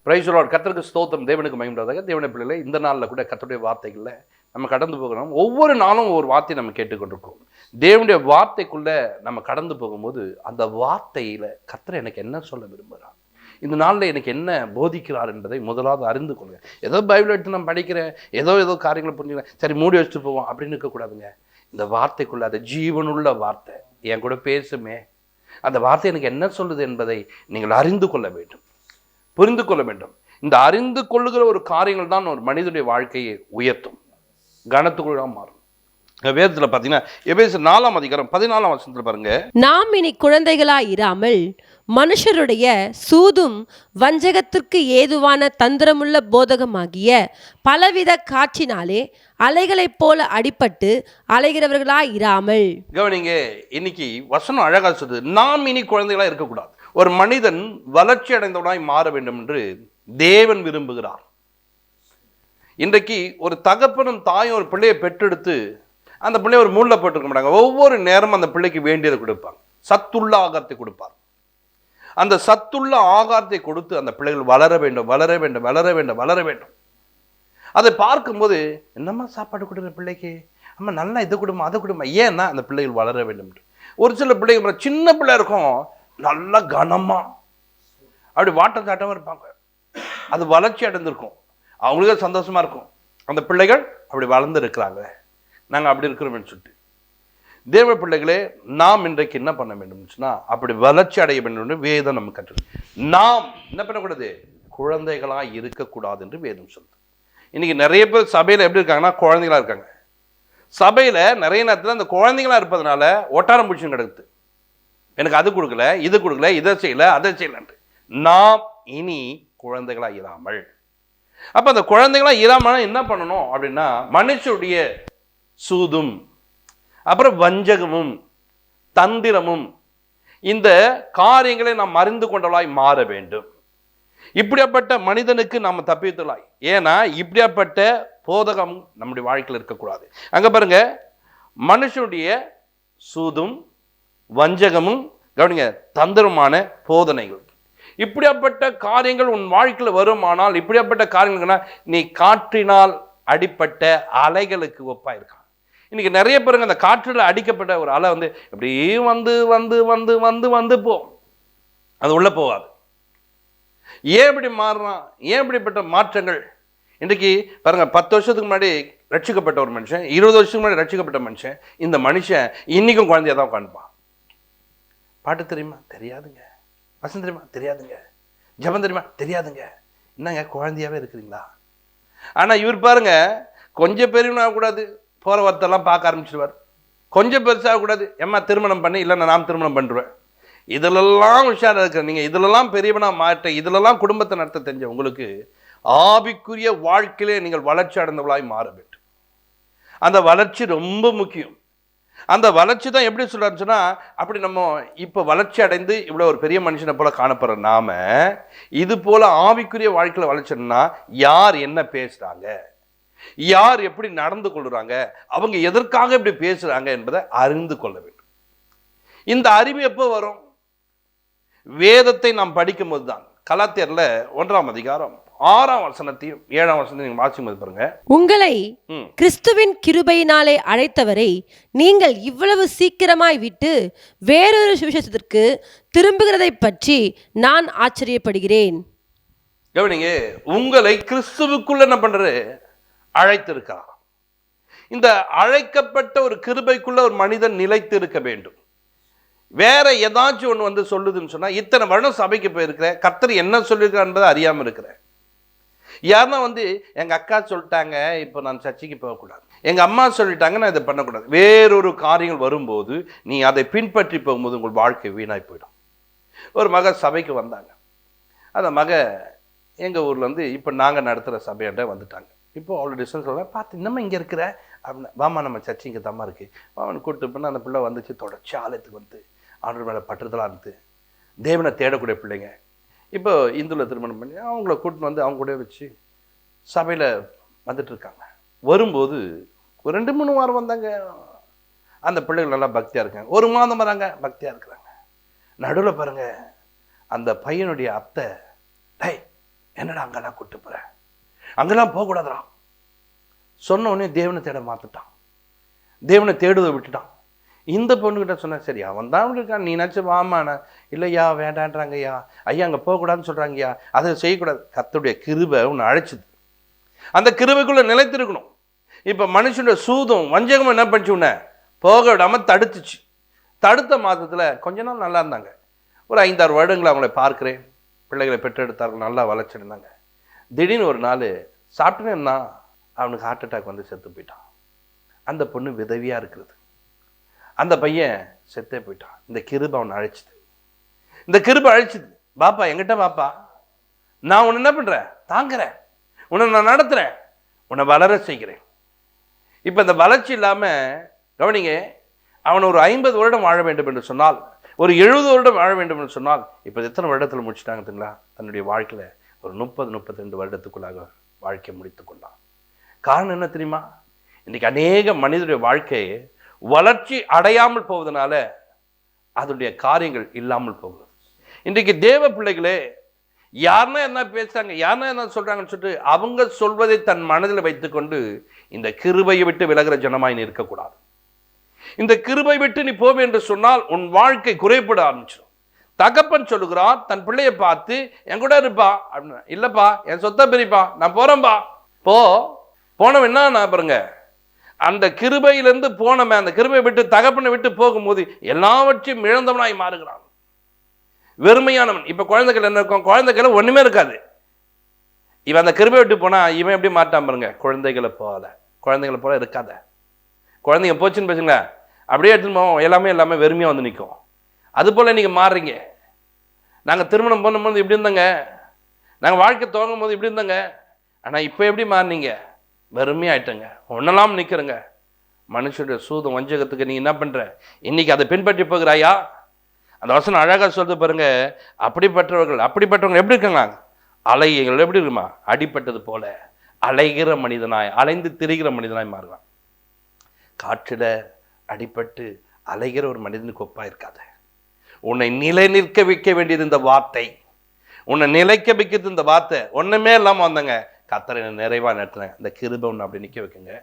Price Lord. கர்த்தருக்கு ஸ்தோத்திரம். தேவனுக்கு மகிமையாக. தேவனுடைய பிள்ளைகளே, இந்த நாளில் கூட கர்த்தருடைய வார்த்தைகளில் நம்ம கடந்து போகிறோம். ஒவ்வொரு நாளும் ஒரு வார்த்தையை நம்ம கேட்டுக்கொண்டிருக்கோம். தேவனுடைய வார்த்தைக்குள்ளே நம்ம கடந்து போகும்போது அந்த வார்த்தையில் கர்த்தர் எனக்கு என்ன சொல்ல விரும்புகிறார், இந்த நாளில் எனக்கு என்ன போதிக்கிறார் என்பதை முதலாவது அறிந்து கொள்ளுங்க. ஏதோ பைபிள் எடுத்து நான் படிக்கிறேன், ஏதோ காரியங்களை புரிஞ்சுக்கிறேன், சரி மூடி வச்சுட்டு போவோம் அப்படின்னு இருக்கக்கூடாதுங்க. இந்த வார்த்தைக்குள்ளே அது ஜீவனுள்ள வார்த்தை என் கூட பேசுமே, அந்த வார்த்தை எனக்கு என்ன சொல்லுது என்பதை நீங்கள் அறிந்து கொள்ள வேண்டும், புரிந்து கொள்ள வேண்டும். இந்த அறிந்து கொள்ளுகிற ஒரு காரியங்கள் தான் ஒரு மனிதனுடைய வாழ்க்கையை உயர்த்தும், கனத்துக்குள்ளாக மாறும். வேதத்தில் பார்த்தீங்கன்னா எபேசியர் 4:14 பாருங்க. நாம் இனி குழந்தைகளாய் இராமல் மனுஷருடைய சூதும் வஞ்சகத்திற்கு ஏதுவான தந்திரமுள்ள போதகமாகிய பலவித காற்றினாலே அலைகளைப் போல அடிபட்டு அலைகிறவர்களாய் இராமல். கவனிங்க, இன்னைக்கு வசனம் அழகா சொல்லுது, நாம் இனி குழந்தைகளா இருக்கக்கூடாது. ஒரு மனிதன் வளர்ச்சி அடைந்தவனாய் மாற வேண்டும் என்று தேவன் விரும்புகிறார். இன்றைக்கு ஒரு தகப்பனும் தாயும் ஒரு பிள்ளையை பெற்றெடுத்து அந்த பிள்ளைய ஒரு மூலில் போட்டுருக்க மாட்டாங்க. ஒவ்வொரு நேரமும் அந்த பிள்ளைக்கு வேண்டியதை கொடுப்பாங்க, சத்துள்ள ஆகாரத்தை கொடுப்பார். அந்த சத்துள்ள ஆகாரத்தை கொடுத்து அந்த பிள்ளைகள் வளர வேண்டும், வளர வேண்டும், வளர வேண்டும், வளர வேண்டும். அதை பார்க்கும்போது என்னம்மா சாப்பாடு கொடுக்குற பிள்ளைக்கு, அம்மா நல்லா இதை கொடுமா அதை கொடுமா, ஏன்னா அந்த பிள்ளைகள் வளர வேண்டும். ஒரு சில பிள்ளைகள் சின்ன பிள்ளை இருக்கும், நல்லா கனமா அப்படி வாட்டம் சாட்டமாக இருப்பாங்க, அது வளர்ச்சி அடைந்திருக்கும், அவங்களுக்கே சந்தோஷமா இருக்கும், அந்த பிள்ளைகள் அப்படி வளர்ந்து இருக்கிறாங்க, நாங்கள் அப்படி இருக்கிறோம்னு சொல்லிட்டு. தேவ பிள்ளைகளே, நாம் இன்றைக்கு என்ன பண்ண வேண்டும் சொன்னால் அப்படி வளர்ச்சி அடைய வேண்டும் என்று வேதம் நம்ம கற்று. நாம் என்ன பண்ணக்கூடாது, குழந்தைகளாக இருக்கக்கூடாது என்று வேதம் சொல்லுது. இன்னைக்கு நிறைய பேர் சபையில் எப்படி இருக்காங்கன்னா குழந்தைகளா இருக்காங்க. சபையில் நிறைய நேரத்தில் அந்த குழந்தைங்களா இருப்பதனால ஒட்டாரம் பூச்சி கிடக்குது, எனக்கு அது கொடுக்கல, இது கொடுக்கல, இதை செய்யல, அதை செய்யலன்ட்டு. நாம் இனி குழந்தைகளா இராமல், அப்ப அந்த குழந்தைகளா இராமல் என்ன பண்ணணும் அப்படின்னா, மனுஷனுடைய சூதும் அப்புறம் வஞ்சகமும் தந்திரமும் இந்த காரியங்களை நாம் அறிந்து கொண்டவளாய் மாற வேண்டும். இப்படியாப்பட்ட மனிதனுக்கு நாம் தப்பித்தலாய், ஏன்னா இப்படியாப்பட்ட போதகம் நம்முடைய வாழ்க்கையில் இருக்கக்கூடாது. அங்க பாருங்க, மனுஷனுடைய சூதும் வஞ்சகமும், கவனிங்க, தந்திரமான போதனைகள், இப்படியாப்பட்ட காரியங்கள் உன் வாழ்க்கையில் வருமானால், இப்படியாப்பட்ட காரியங்கள்னா நீ காற்றினால் அடிப்பட்ட அலைகளுக்கு ஒப்பாயிருக்கான். இன்னைக்கு நிறைய பேருங்க அந்த காற்றில் அடிக்கப்பட்ட ஒரு அலை இப்படியே வந்து வந்து வந்து வந்து வந்து போகும், அது உள்ள போகாது. ஏன் இப்படி மாறுறான், ஏன் இப்படிப்பட்ட மாற்றங்கள்? இன்றைக்கு பாருங்க, 10 வருஷத்துக்கு முன்னாடி ரட்சிக்கப்பட்ட ஒரு மனுஷன், 20 வருஷத்துக்கு முன்னாடி ரட்சிக்கப்பட்ட மனுஷன், இந்த மனுஷன் இன்னைக்கும் குழந்தையா தான் உட்காந்துப்பான். பாட்டு தெரியுமா? தெரியாதுங்க. வசனம் தெரியுமா? தெரியாதுங்க. ஜபம் தெரியுமா? தெரியாதுங்க. என்னங்க குழந்தையாவே இருக்கிறீங்களா? ஆனா இவர் பாருங்க, கொஞ்சம் பெரியவனா கூடாது, போற வார்த்தைலாம் பார்க்க ஆரம்பிச்சிடுவார். கொஞ்சம் பெருசாக கூடாது, ஏம்மா திருமணம் பண்ணி, இல்லைன்னா நான் திருமணம் பண்ணுறேன். இதிலெல்லாம் உஷாராக இருக்கிற நீங்க, இதிலெல்லாம் பெரியவனா மாற்ற, இதிலெல்லாம் குடும்பத்தை நடத்த தெரிஞ்ச உங்களுக்கு ஆவிக்குரிய வாழ்க்கையிலே நீங்கள் வளர்ச்சி அடைந்தவளாய் மாற வேண்டும். அந்த வளர்ச்சி ரொம்ப முக்கியம். அந்த வளர்ச்சி தான் எப்படி சொல்றாருன்னு சொன்னா, அப்படி நம்ம இப்ப வளர்ச்சி அடைந்து இவ்வளவு ஒரு பெரிய மனுஷனை போல காணப்படுற நாம, இது போல ஆவிக்குரிய வாழ்க்கையில வளர்ச்சினா யார் என்ன பேசுறாங்க, யார் எப்படி நடந்து கொள்றாங்க, அவங்க எதற்காக இப்படி பேசுறாங்க என்பதை அறிந்து கொள்ள வேண்டும். இந்த அறிவு எப்போ வரும்? வேதத்தை நாம் படிக்கும் போதுதான். கலாத்தியர்ல 1ஆம் அதிகாரம் 6ஆம் வசனத்தையும் 7ஆம் வசனத்தையும் நீங்க வாசிக்கும்போது பாருங்க, உங்களை கிறிஸ்துவின் கிருபையினாலே அழைத்தவரை நீங்கள் இவ்வளவு சீக்கிரமாய் விட்டு வேறொரு சுவிசேஷத்திற்கு திரும்புகிறதை பற்றி நான் ஆச்சரியப்படுகிறேன். கவனிங்க, உங்களை கிறிஸ்துவுக்குள்ள என்ன பண்றாரு, அழைத்திருக்கிறார். இந்த அழைக்கப்பட்ட ஒரு கிருபைக்குள்ள ஒரு மனிதன் நிலைத்து இருக்க வேண்டும். வேற ஏதாச்சும் ஒன்று சொல்லுதுன்னு சொன்னா, இத்தனை வருடம் சபைக்கு போயிருக்கிற, கர்த்தர் என்ன சொல்லியிருக்கார் என்பதை அறியாம இருக்கிற. யாருன்னா எங்க அக்கா சொல்லிட்டாங்க, இப்போ நான் சர்ச்சைக்கு போகக்கூடாது, எங்க அம்மா சொல்லிட்டாங்க நான் இதை பண்ணக்கூடாது, வேறொரு காரியங்கள் வரும்போது நீ அதை பின்பற்றி போகும்போது உங்கள் வாழ்க்கை வீணாய் போயிடும். ஒரு மக சபைக்கு வந்தாங்க. அந்த மக எங்க ஊர்ல இப்போ நாங்க நடத்துகிற சபையாண்ட வந்துட்டாங்க. இப்போ அவ்வளோ டிஸ்டன்ஸ் சொல்ல பார்த்து, இன்னமும் இங்கே இருக்கிற அப்படின்னா, வாமா நம்ம சர்ச்சை இங்கே தம்மா இருக்கு, வாமன் கூப்பிட்டு பண்ண அந்த பிள்ளை வந்துச்சு. தொடர்ச்சி ஆலயத்துக்கு ஆண்டவர் மேலே பற்றுதலாக இருந்து தேவனை தேடக்கூடிய பிள்ளைங்க. இப்போ இந்துவில் திருமணம் பண்ணி அவங்கள கூட்டின்னு அவங்க கூட வச்சு சபையில் வந்துட்டுருக்காங்க. வரும்போது ஒரு 2-3 வாரம் வந்தாங்க. அந்த பிள்ளைகள் நல்லா பக்தியாக இருக்காங்க. 1 மாதம் வராங்க, பக்தியாக இருக்கிறாங்க. நடுவில் பாருங்க, அந்த பையனுடைய அத்தை, டை என்னடா அங்கெல்லாம் கூட்டு போற, அங்கெல்லாம் போகக்கூடாதுடா சொன்ன உடனே தேவனை தேட மாத்துட்டான், தேவனை தேடுவதை விட்டுட்டான். இந்த பொண்ணுகிட்ட சொன்ன, சரி அவன் தான் இருக்கான், நீ நினச்சி வாமான, இல்லையா வேண்டான்றாங்க ஐயா, ஐயா அங்கே போகக்கூடாதுன்னு சொல்கிறாங்கய்யா, அதை செய்யக்கூடாது. கர்த்தருடைய கிருபை உன்னை அழைச்சிது, அந்த கிருபைக்குள்ளே நிலைத்திருக்கணும். இப்போ மனுஷனுடைய சூதும் வஞ்சகமும் என்ன பண்ணிச்சு, உன்னை போக விடாமல் தடுத்துச்சு. தடுத்த மாதத்தில் கொஞ்ச நாள் நல்லா இருந்தாங்க. ஒரு 5-6 வருடங்களை அவங்களை பார்க்குறேன், பிள்ளைகளை பெற்றெடுத்தார்கள், நல்லா வளர்ச்சிருந்தாங்க. திடீர்னு ஒரு நாள் சாப்பிட்டுன்னா அவனுக்கு ஹார்ட் அட்டாக் வந்து செத்து போயிட்டான். அந்த பொண்ணு விதவியாக இருக்கிறது, அந்த பையன் செத்தே போயிட்டான். இந்த கிருபை அவனை அழைச்சிது, இந்த கிருபை அழைச்சிது. பாப்பா எங்கிட்ட பாப்பா, நான் உன்னை என்ன பண்ணுறேன், தாங்குறேன், உன்னை நான் நடத்துகிறேன், உன்னை வளர செய்கிறேன். இப்போ இந்த வளர்ச்சி இல்லாமல் கவனிங்க, அவன் ஒரு 50 வருடம் வாழ வேண்டும் என்று சொன்னால், ஒரு 70 வருடம் வாழ வேண்டும் என்று சொன்னால், இப்போ எத்தனை வருடத்தில் முடிச்சுட்டாங்கங்களா? தன்னுடைய வாழ்க்கையில் ஒரு 30-32 வருடத்துக்குள்ளாக வாழ்க்கையை முடித்து கொண்டான். காரணம் என்ன தெரியுமா? இன்னைக்கு அநேக மனிதனுடைய வாழ்க்கையை வளர்ச்சி அடையாமல் போவதனால அதனுடைய காரியங்கள் இல்லாமல் போகுது. இன்றைக்கு தேவ பிள்ளைகளே, யாருன்னா என்ன பேசுறாங்க, யாருன்னா என்ன சொல்றாங்கன்னு சொல்லிட்டு அவங்க சொல்வதை தன் மனதில் வைத்துக்கொண்டு இந்த கிருபையை விட்டு விலகிற ஜனமாய் இருக்கக்கூடாது. இந்த கிருபை விட்டு நீ போவே என்று சொன்னால் உன் வாழ்க்கை குறைபட ஆரம்பிச்சிடும். தகப்பன் சொல்லுகிறான் தன் பிள்ளையை பார்த்து, என் கூட இருப்பா அப்படின்னு. இல்லப்பா என் சொத்தை பிரிப்பா, நான் போறேன்பா. போனவன் என்ன நான் பாருங்க, அந்த கிருபையிலிருந்து போனவன் அந்த கிருபையை விட்டு தகப்பனை விட்டு போகும்போது எல்லாவற்றையும் இழந்தவனாய் மாறுகிறான், வெறுமையானவன். இப்ப குழந்தைகள் என்ன இருக்கும், குழந்தைகள் ஒண்ணுமே இருக்காது. இவன் அந்த கிருபை விட்டு போனா இவன் எப்படி மாட்டான் பாருங்க, குழந்தைகளை போல இருக்காத. குழந்தைங்க போச்சுன்னு பேசுங்க, அப்படியே எடுத்துன்னு போவோம், எல்லாமே வெறுமையா வந்து நிற்கும். அது போல நீங்க மாறுறீங்க. நாங்க திருமணம் பண்ணும்போது இப்படி இருந்தாங்க, நாங்க வாழ்க்கை துவங்கும் போது இப்படி இருந்தாங்க, ஆனா இப்ப எப்படி மாறினீங்க, வெறுமையாயிட்டங்க, ஒன்னெல்லாம் நிக்கிறங்க. மனுஷனுடைய சூதம் வஞ்சகத்துக்கு நீ என்ன பண்ற, இன்னைக்கு அதை பின்பற்றி போகிறாயா? அந்த வசனம் அழகா சொல்றது பாருங்க, அப்படிப்பட்டவங்க எப்படி இருக்காங்க, அலைகள் எப்படி இருக்குமா, அடிப்பட்டது போல அலைகிற மனிதனாய், அலைந்து திரிகிற மனிதனாய் மாறுவான். காற்றுல அடிபட்டு அலைகிற ஒரு மனிதனுக்கு ஒப்பா இருக்காத. உன்னை நிலை நிற்க வைக்க வேண்டியது இந்த வார்த்தை, உன்னை நிலைக்க வைக்கிறது இந்த வார்த்தை. ஒண்ணுமே இல்லாம வந்தங்க, கர்த்தரை நிறைவா நடத்துறேன், இந்த கிருபை ஒன்று அப்படி நிக்க வைக்குங்க.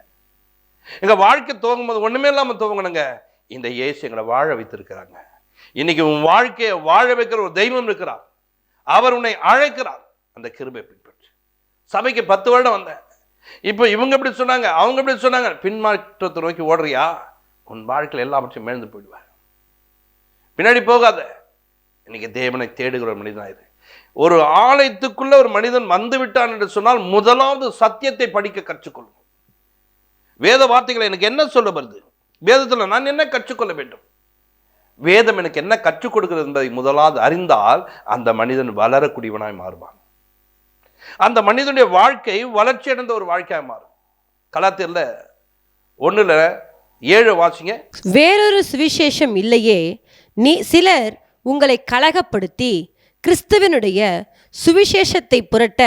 எங்க வாழ்க்கை துவங்கும் போது ஒண்ணுமே இல்லாம துவங்கணுங்க, இந்த இயேசு எங்களை வாழ வைத்திருக்கிறாங்க. இன்னைக்கு உன் வாழ்க்கையை வாழ வைக்கிற ஒரு தெய்வம் இருக்கிறார், அவர் உன்னை அழைக்கிறார். அந்த கிருபை பின்பற்றி சபைக்கு 10 வருடம் வந்தேன், இப்போ இவங்க எப்படி சொன்னாங்க, அவங்க எப்படி சொன்னாங்க, பின்மாற்றத்தை நோக்கி ஓடுறியா, உன் வாழ்க்கையில் எல்லாவற்றையும் இழந்து போயிடுவார். பின்னாடி போகாத. இன்னைக்கு தேவனை தேடுகிற ஒரு மனிதனாயிரு. ஒரு ஆலயத்துக்குள்ள ஒரு மனிதன் வந்து விட்டான் என்று சொன்னால் முதலாவது சத்தியத்தை படிக்க கற்றுக்கொள்ளும். வேத வார்த்தைகளை எனக்கு என்ன சொல்ல வருது, வேதத்தில் நான் என்ன கற்றுக்கொள்ள வேண்டும், வேதம் எனக்கு என்ன கற்றுக் கொடுக்கிறது என்பதை முதலாவது அறிந்தால் அந்த மனிதன் வளரக்கூடியவனாய் மாறுவான். அந்த மனிதனுடைய வாழ்க்கை வளர்ச்சி அடைந்த ஒரு வாழ்க்கையாக மாறும். கலாத்தியர்ல 1:7 வாசிங்க. வேறொரு சுவிசேஷம் இல்லையே, சிலர் உங்களை கலகப்படுத்தி கிறிஸ்துவனுடைய சுவிசேஷத்தை புரட்ட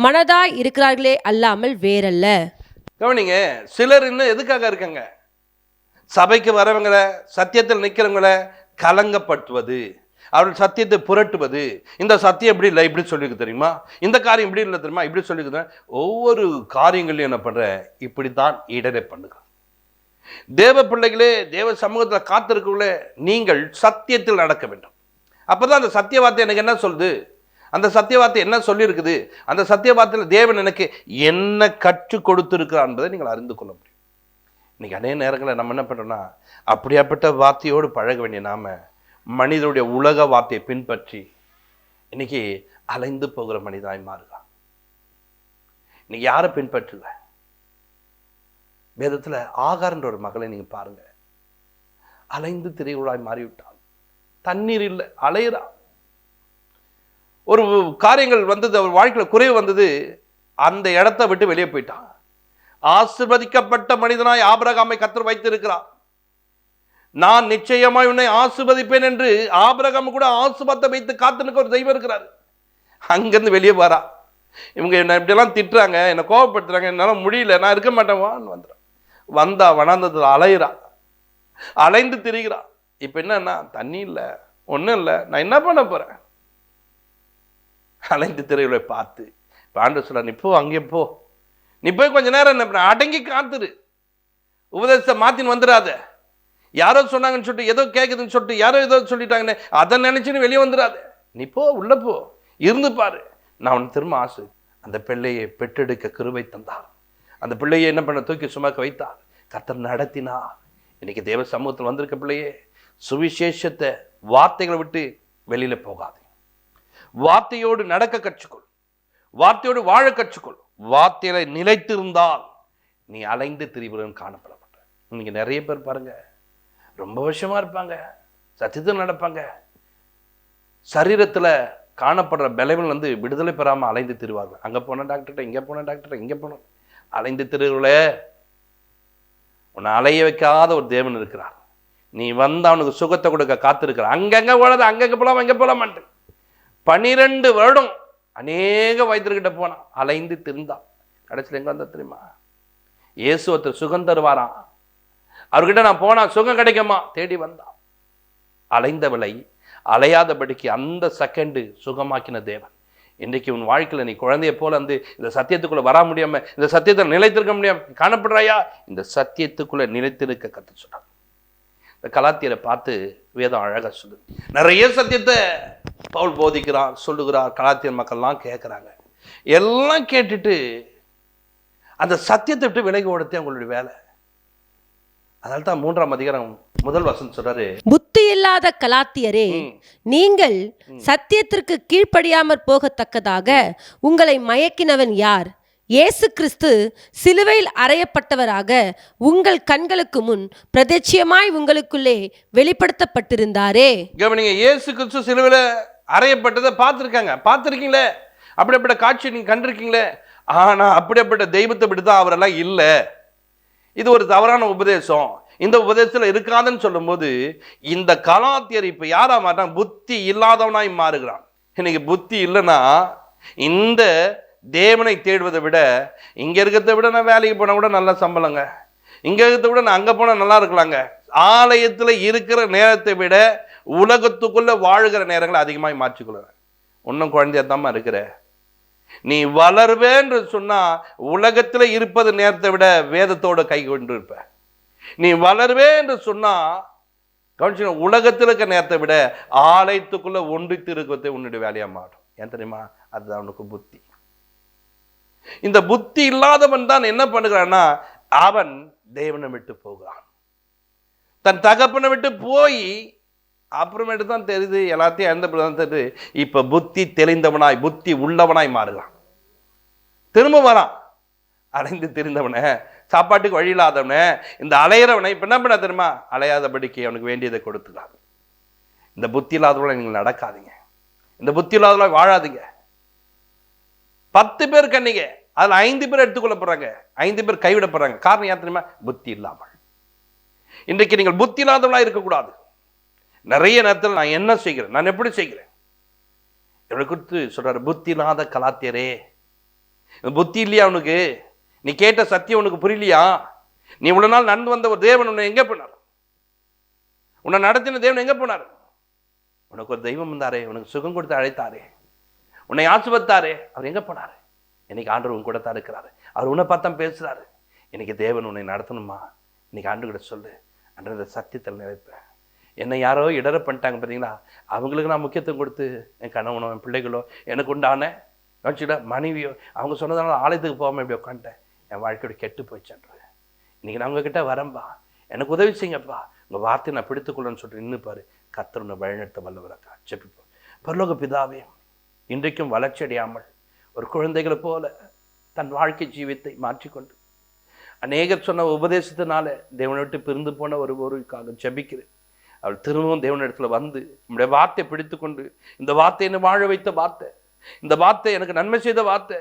மனதாய் இருக்கிறார்களே அல்லாமல் வேறல்ல. கவனிங்க, சிலர் இன்னும் எதுக்காக இருக்காங்க, சபைக்கு வரவங்களை, சத்தியத்தில் நிற்கிறவங்களை கலங்கப்படுத்துவது, அவர்கள் சத்தியத்தை புரட்டுவது. இந்த சத்தியம் இப்படி இல்லை, இப்படி சொல்லிருக்கு தெரியுமா, இந்த காரியம் இப்படி இல்லை தெரியுமா, இப்படி சொல்லிருக்கு. ஒவ்வொரு காரியங்களையும் என்ன பண்ற, இப்படித்தான் இடரை பண்ணுங்க. தேவ பிள்ளைகளே, தேவ சமூகத்தில் காத்திருக்கவங்களே, நீங்கள் சத்தியத்தில் நடக்க வேண்டும். அப்பதான் அந்த சத்திய வார்த்தை எனக்கு என்ன சொல்லுது, அந்த சத்திய வார்த்தை என்ன சொல்லியிருக்குது, அந்த சத்திய வார்த்தையில் தேவன் எனக்கு என்ன கற்றுக் கொடுத்திருக்கிறார் என்பதை நீங்கள் அறிந்து கொள்ள முடியும். இன்னைக்கு அநேக நேரங்களில் நம்ம என்ன பண்றோம்னா, அப்படியாப்பட்ட வார்த்தையோடு பழக வேண்டிய நாம மனிதனுடைய உலக வார்த்தையை பின்பற்றி இன்னைக்கு அலைந்து போகிற மனிதனாய் மாறுகிறான். இன்னைக்கு யாரை பின்பற்றல? வேதத்துல ஆகார்ன்ற ஒரு மகளை நீங்க பாருங்க, அலைந்து திரையுளாய் மாறிவிட்டான். தண்ணீர் இல்லை, அலையிறா. ஒரு காரியங்கள் வந்தது, அவர் வாழ்க்கையில குறைவு வந்தது, அந்த இடத்தை விட்டு வெளியே போயிட்டான். ஆசீர்வதிக்கப்பட்ட மனிதனாய் ஆபிரகாமை கர்த்தர் வைத்திருக்கிறார். நான் நிச்சயமாய் உன்னை ஆசீர்வதிப்பேன் என்று ஆபிரகாம் கூட ஆசீர்வாதத்தை வைத்து காத்துனுக்கு ஒரு தெய்வம் இருக்கிறார். அங்கிருந்து வெளியே வரா. இவங்க என்ன இப்படியெல்லாம் திட்டுறாங்க, என்னை கோபப்படுத்துறாங்க, என்னால முடியல, நான் இருக்க மாட்டேன் வந்துடுறான். வந்தா வனாந்தத்தில் அலையிறா, அலைந்து திரிகிறா. இப்ப என்னன்னா, தண்ணி இல்லை, ஒன்றும் இல்லை, நான் என்ன பண்ண போறேன்? அலைந்து திரைகளை பார்த்து ஆண்டவர் சொல்றார், நீ போ, அங்கே போ, நீ போய் கொஞ்ச நேரம் என்ன அடங்கி காத்துரு, உபதேசத்தை மாத்தின்னு வந்துடாத. யாரோ சொன்னாங்கன்னு சொல்லிட்டு, ஏதோ கேட்குதுன்னு சொல்லிட்டு, யாரோ ஏதோ சொல்லிட்டாங்கன்னு அதை நினைச்சுன்னு வெளியே வந்துடாத. நீ போ, உள்ள போ, இருந்து பாரு, நான் உன்னை திரும்ப ஆசை. அந்த பிள்ளையை பெற்றெடுக்க கிருபை தந்தார். அந்த பிள்ளையை என்ன பண்ண, தூக்கி சுமக்க வைத்தார். கர்த்தர் நடத்தினார். இன்னைக்கு தேவ சமூகத்தில் வந்திருக்க பிள்ளையே, சுவிசேஷத்தை வார்த்தைகளை விட்டு வெளியில போகாது. வார்த்தையோடு நடக்க கற்றுக்கொள், வார்த்தையோடு வாழ கற்றுக்கொள். வார்த்தையில நிலைத்திருந்தால் நீ அலைந்து திரிபுடன் காணப்பட மாட்ட. இன்னைக்கு நிறைய பேர் பாருங்க, ரொம்ப வருஷமா இருப்பாங்க, சத்தியத்தில் நடப்பாங்க, சரீரத்துல காணப்படுற பலவீனம் வந்து விடுதலை பெறாமல் அலைந்து திரிவார்கள். அங்கே போன டாக்டர்கிட்ட, இங்கே போன டாக்டர்கிட்ட, இங்கே போன அலைந்து திரிவுகளே. உன்னை அலைய வைக்காத ஒரு தேவன் இருக்கிறார். நீ வந்து அவனுக்கு சுகத்தை கொடுக்க காத்திருக்கிற. அங்கங்க போனது, அங்கங்க போகலாம், இங்கே போகலாமான்ட்டு 12 வருடம் அநேக வைத்தியர்கிட்ட போனான், அலைந்து திரிந்தான். கடைசியில் எங்க வந்தா தெரியுமா? இயேசு ஒருத்தர் சுகம் தருவாராம், அவர்கிட்ட நான் போனா சுகம் கிடைக்குமா தேடி வந்தான். அலைந்தவளை அலையாதபடிக்கு அந்த செகண்டு சுகமாக்கின தேவன். இன்றைக்கு உன் வாழ்க்கையில் நீ குழந்தைய போல வந்து இந்த சத்தியத்துக்குள்ள வர முடியாம, இந்த சத்தியத்தில் நிலைத்திருக்க முடியாம காணப்படுறாயா? இந்த சத்தியத்துக்குள்ள நிலைத்திருக்க கத்து சொல்றான். இந்த கலாத்தியரை பார்த்து வேதம் அழகா சொல்லுது. நிறைய சத்தியத்தை பவுல் போதிக்கிறார், சொல்லுகிறார். கலாத்தியர் மக்கள்லாம் கேட்கிறாங்க. எல்லாம் கேட்டுட்டு அந்த சத்தியத்தை விட்டு விலகி ஓடத்தே உங்களுடைய வேலை. அதனால தான் 3ஆம் அதிகாரம் 1 வசனம் சொல்றாரு, புத்தி இல்லாத கலாத்தியரே, நீங்கள் சத்தியத்திற்கு கீழ்ப்படியாமற் போகத்தக்கதாக உங்களை மயக்கினவன் யார்? இயேசு கிறிஸ்து சிலுவையில் அறையப்பட்டவராக உங்கள் கண்களுக்கு முன் பிரத்யட்சமாய் உங்களுக்குள்ளே வெளிப்படுத்தப்பட்டிருந்தாரே. கவனிங்க, இயேசு கிறிஸ்து சிலுவையில் அறையப்பட்டதை பார்த்துருக்கீங்களே, அப்படிப்பட்ட காட்சி நீங்க கண்டிருக்கீங்களே. ஆனா அப்படிப்பட்ட தெய்வத்தை விட்டுதான் அவரெல்லாம் இல்லை. இது ஒரு தவறான உபதேசம். இந்த உபதேசத்தில் இருக்காதுன்னு சொல்லும் போது இந்த கலாத்தியர் இப்ப யாரா மாட்டான்? புத்தி இல்லாதவனாய் மாறுகிறான். இன்னைக்கு புத்தி இல்லைன்னா இந்த தேவனை தேடுவதை விட, இங்க இருக்கிறத விட நான் வேலைக்கு போனா கூட நல்ல சம்பளங்க, இங்க இருக்கிறத விட நான் அங்க போனா நல்லா இருக்கலாங்க. ஆலயத்துல இருக்கிற நேரத்தை விட உலகத்துக்குள்ள வாழ்கிற நேரங்களை அதிகமாய் மாற்றிக்கொள்ள. ஒன்னும் குழந்தையாத்தாம இருக்கிற நீ வளர்வேன்னு சொன்னா உலகத்துல இருப்பது நேரத்தை விட வேதத்தோட கை கொண்டு இருப்ப. நீ வளர்வே என்று சொன்னா கவனிச்சு, உலகத்தில் இருக்க நேரத்தை விட ஆலயத்துக்குள்ள ஒன்றித்து இருக்கிறதை உன்னுடைய வேலையா மாறும். ஏன் தெரியுமா? அதுதான் அவனுக்கு புத்தி. இந்த புத்தி இல்லாதவன் தான் என்ன பண்ணுகிறான்னா, அவன் தேவனை விட்டு போகிறான். தன் தகப்பனை விட்டு போய் அப்புறமேட்டு தான் தெரியுது, எல்லாத்தையும் இழந்தப்பதான் தெரியுது. இப்ப புத்தி தெளிந்தவனாய், புத்தி உள்ளவனாய் மாறுகிறான். திரும்ப வரான். அலைந்து திரிந்தவனை, சாப்பாட்டுக்கு வழி இல்லாதவனை, இந்த அலையிறவனை இப்ப என்ன பண்ண தெரியுமா? அலையாதபடிக்கு அவனுக்கு வேண்டியதை கொடுத்துக்கிறாங்க. இந்த புத்தி இல்லாதவளை நீங்கள் நடக்காதீங்க, இந்த புத்தி இல்லாதவளை வாழாதீங்க. 10 பேர் கண்ணிங்க, அதுல 5 பேர் எடுத்துக்கொள்ளப்படுறாங்க, 5 பேர் கைவிடப்படுறாங்க. காரணம் ஏன் தெரியுமா? புத்தி இல்லாமல். இன்றைக்கு நீங்கள் புத்தி இல்லாதவளா இருக்கக்கூடாது. நிறைய நேரத்தில் நான் என்ன செய்கிறேன், நான் எப்படி செய்கிறேன், இவனை குறித்து சொல்றாரு. புத்தி இல்லாத கலாத்தியரே, புத்தி இல்லையா உனக்கு? நீ கேட்ட சத்தியம் உனக்கு புரியலையா? நீ இவ்வளவு நாள் நடந்து வந்த ஒரு தேவன் உன்னை எங்க போனார்? உன்னை நடத்தின தேவன் எங்க போனார்? உனக்கு ஒரு தெய்வம் இருந்தாரே, உனக்கு சுகம் கொடுத்து அழைத்தாரே, உன்னை ஆசுவத்தாரே, அவர் எங்க போனாரு? இன்னைக்கு ஆண்டவர் உன் கூட தான் இருக்கிறாரு. அவர் உன்னை பார்த்தா பேசுறாரு. இன்னைக்கு தேவன் உன்னை நடத்தணுமா? இன்னைக்கு ஆண்டு கூட சொல்லு, அன்ற இந்த சத்தியத்தில் நினைப்பேன். என்னை யாரோ இடர பண்ணிட்டாங்க பார்த்தீங்களா, அவங்களுக்கு நான் முக்கியத்துவம் கொடுத்து என் கணவனோ என் பிள்ளைகளோ எனக்கு உண்டான வச்சுட மனைவியோ அவங்க சொன்னதுனால ஆலயத்துக்கு போகாமல் இப்படி உட்காந்துட்டேன், என் வாழ்க்கையோட கெட்டு போயிடுச்சேன்றது. இன்னைக்கு நான் உங்ககிட்ட வரம்பா, எனக்கு உதவி செய்யுங்கப்பா, உங்கள் வார்த்தையை நான் பிடித்துக்கொள்ளன்னு சொல்லிட்டு நின்றுப்பாரு. கர்த்தர் உன்னை வழிநடத்த வல்லவராக்கா. ஜெபிப்போம். பரலோக பிதாவே, இன்றைக்கும் வளர்ச்சி அடையாமல் ஒரு குழந்தைகளை போல தன் வாழ்க்கை ஜீவித்தை மாற்றிக்கொண்டு அநேகர் சொன்ன உபதேசத்தினால தேவனை விட்டு பிரிந்து போன ஒருவருக்காக ஜெபிக்கிறேன். அவள் திரும்பவும் தேவனிடத்துல வந்து நம்முடைய வார்த்தையை பிடித்து கொண்டு, இந்த வார்த்தை என்னை வாழ வைத்த வார்த்தை, இந்த வார்த்தை எனக்கு நன்மை செய்த வார்த்தை,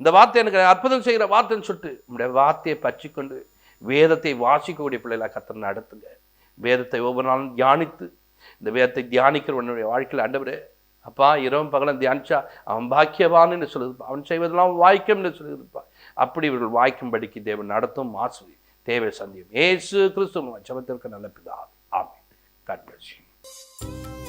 இந்த வார்த்தை எனக்கு அற்புதம் செய்கிற வார்த்தைன்னு சொல்லிட்டு நம்முடைய வார்த்தையை பற்றி கொண்டு வேதத்தை வாசிக்கக்கூடிய பிள்ளைகளை கர்த்தர் நடத்துங்க. வேதத்தை ஒவ்வொரு நாளும் தியானித்து, இந்த வேதத்தை தியானிக்கிறவனுடைய வாழ்க்கையில் ஆண்டவரே அப்பா, இரவும் பகலும் தியானிச்சா அவன் பாக்கியவான்னு சொல்லுதுப்பா, அவன் செய்வதெல்லாம் வாய்க்கும்னு சொல்லுதுப்பா. அப்படி இவர்கள் வாய்க்கும்படிக்கு தேவன் நடத்தும் ஆசிரியர் தேவை சந்தியும். ஏசு கிறிஸ்துவ ஜெபத்திற்கு நல்ல பிதாவே. ஆமென். God bless you.